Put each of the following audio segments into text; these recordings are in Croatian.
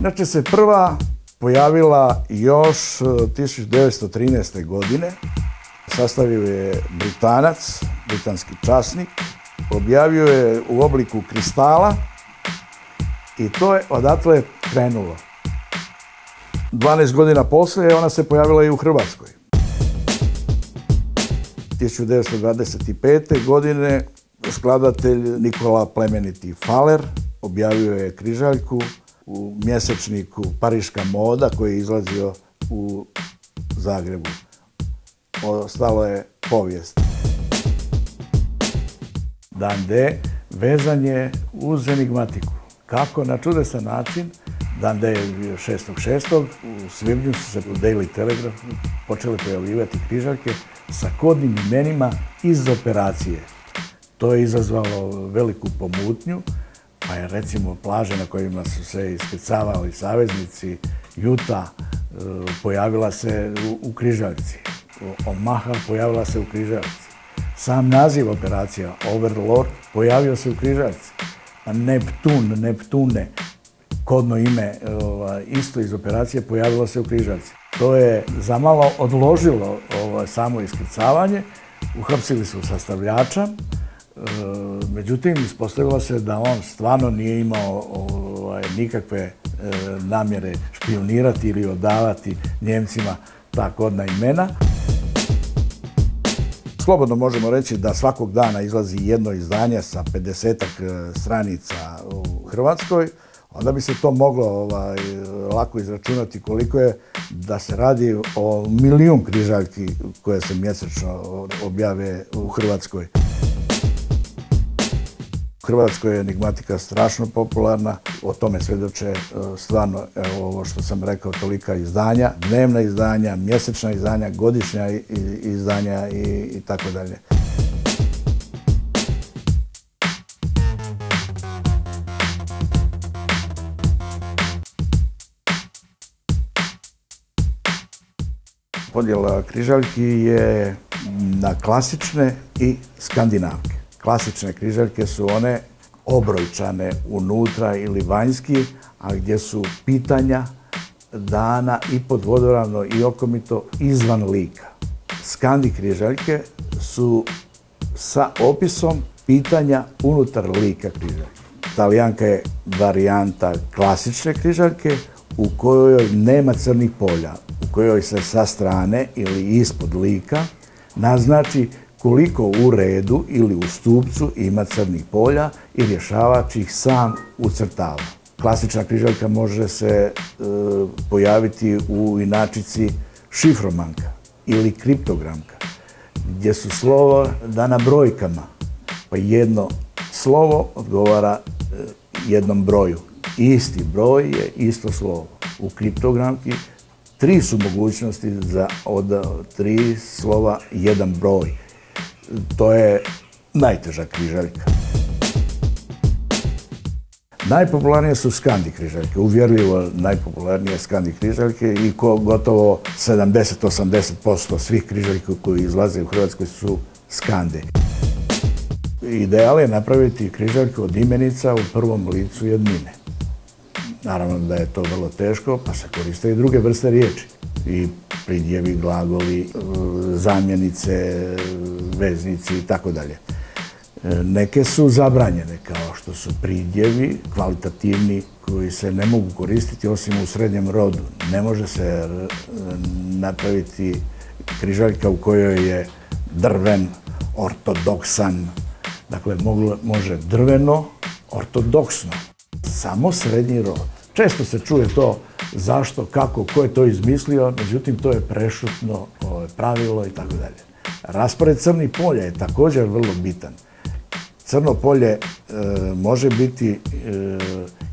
Inače se prva pojavila još 1913. godine. Sastavio je Britanac, britanski časnik. Objavio je u obliku kristala i to je odatle krenulo. 12 godina poslije ona se pojavila i u Hrvatskoj. 1925. godine skladatelj Nikola Plemeniti Faler objavio je križaljku u mjesečniku Pariška moda koji je izlazio u Zagrebu. Ostalo je povijest. Dan D vezan je uz enigmatiku. Kako? Na čudesan način. Dan D je bio 6.6. U svibnju su se u Daily Telegraph počele pojavljivati križaljke sa kodnim imenima iz operacije. To je izazvalo veliku pomutnju, pa je recimo plaže na kojima su se iskrcavali saveznici, Utah pojavila se u križaljci, Omaha pojavila se u križaljci. Sam naziv operacija, Overlord, pojavio se u križaljci. Neptune, kodno ime isto iz operacije, pojavilo se u križaljci. To je zamalo odložilo samo iskrcavanje, uhapsili su sastavljača, međutim ispostavilo se da on stvarno nije imao nikakve namjere špijunirati ili odavati Njemcima ta kodna imena. Slobodno možemo reći da svakog dana izlazi jedno izdanje sa 50-ak stranica u Hrvatskoj, onda bi se to moglo lako izračunati koliko je da se radi o 1.000.000 križaljki koje se mjesečno objave u Hrvatskoj. U Hrvatskoj je enigmatika strašno popularna, o tome svjedoče stvarno ovo što sam rekao, tolika izdanja, dnevna izdanja, mjesečna izdanja, godišnja izdanja i tako dalje. Podjela križaljki je na klasične i skandinavke. Klasične križaljke su one obrojčane unutra ili vanjski, a gdje su pitanja dana i podvodoravno i okomito izvan lika. Skandi križaljke su sa opisom pitanja unutar lika križaljke. Talijanka je varijanta klasične križaljke u kojoj nema crnih polja, u kojoj se sa strane ili ispod lika naznači koliko u redu ili u stupcu ima crnih polja i rješavač ih sam ucrtava. Klasična križaljka može se pojaviti u inačici šifromanka ili kriptogramka, gdje su slova dana brojkama, pa jedno slovo odgovara jednom broju. Isti broj je isto slovo. U kriptogramki 3 su mogućnosti za od 3 slova jedan broj. To je najteža križaljka. Najpopularnije su skandi križaljke, uvjerljivo najpopularnije skandi križaljke i gotovo 70-80% svih križaljka koji izlaze u Hrvatskoj su skande. Ideal je napraviti križaljku od imenica u prvom licu jednine. Naravno da je to vrlo teško, pa se koriste i druge vrste riječi. I pridjevi, glagoli, zamjenice, veznici i tako dalje. Neke su zabranjene, kao što su pridjevi, kvalitativni, koji se ne mogu koristiti osim u srednjem rodu. Ne može se napraviti križaljka u kojoj je drven, ortodoksan. Dakle, može drveno, ortodoksno. Samo srednji rod. Često se čuje to zašto, kako, ko je to izmislio, međutim to je prešutno pravilo i tako dalje. Raspored crnih polja je također vrlo bitan. Crno polje može biti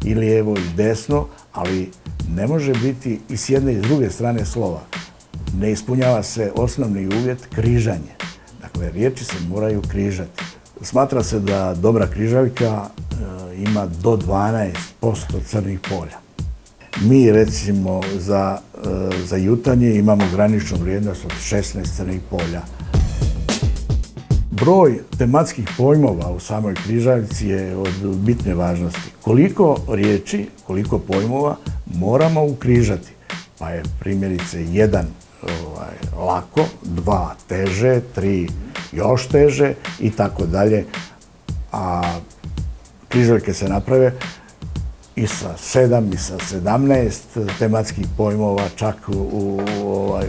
i lijevo i desno, ali ne može biti i s jedne i s druge strane slova. Ne ispunjava se osnovni uvjet križanje. Dakle, riječi se moraju križati. Smatra se da dobra križaljka ima do 12% crnih polja. Mi recimo za jutanje imamo graničnu vrijednost od 16 crnih polja. Broj tematskih pojmova u samoj križaljci je od bitne važnosti. Koliko riječi, koliko pojmova moramo ukrižati. Pa je primjerice 1 lako, 2 teže, 3 još teže i tako dalje. A križaljke se naprave i sa 7 i sa 17 tematskih pojmova čak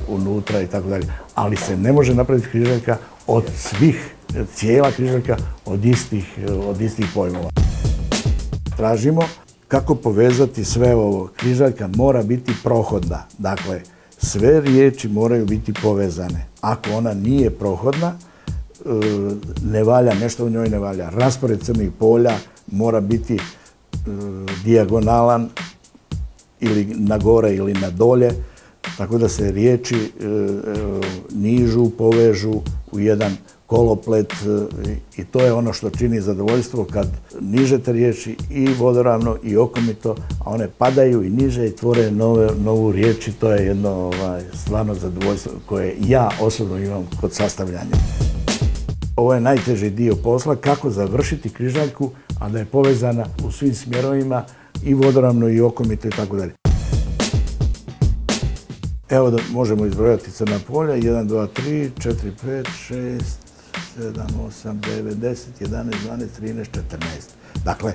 unutra i tako dalje. Ali se ne može napraviti križaljka od svih, cijela križaljka od istih pojmova. Tražimo kako povezati sve ovo. Križaljka mora biti prohodna. Dakle, sve riječi moraju biti povezane. Ako ona nije prohodna, ne valja, nešto u njoj ne valja. Raspored crnih polja mora biti dijagonalan ili na gore ili na dolje, tako da se riječi nižu, povežu u jedan koloplet i to je ono što čini zadovoljstvo kad nižete riječi i vodoravno i okomito, a one padaju i niže i tvore novu riječ i to je jedno stvarno zadovoljstvo koje ja osobno imam kod sastavljanja. Ovo je najteži dio posla, kako završiti križaljku, a da je povezana u svim smjerovima i vodoravno i okomito i tako dalje. Evo da možemo izbrojati crna polja, 1, 2, 3, 4, 5, 6, 7, 8, 9, 10, 11, 12, 13, 14.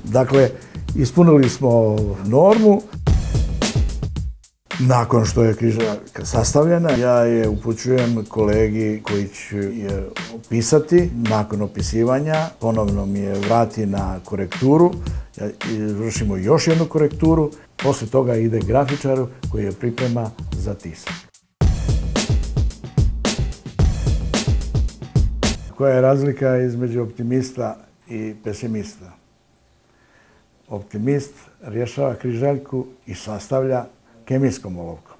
Dakle, ispunili smo normu. Nakon što je križaljka sastavljena, ja je upućujem kolegi koji će je opisati. Nakon opisivanja ponovno mi je vrati na korekturu, vršimo još jednu korekturu, poslije toga ide grafičaru koji je priprema za tisak. Koja je razlika između optimista i pesimista? Optimist rješava križaljku i sastavlja kemijskom olovkom.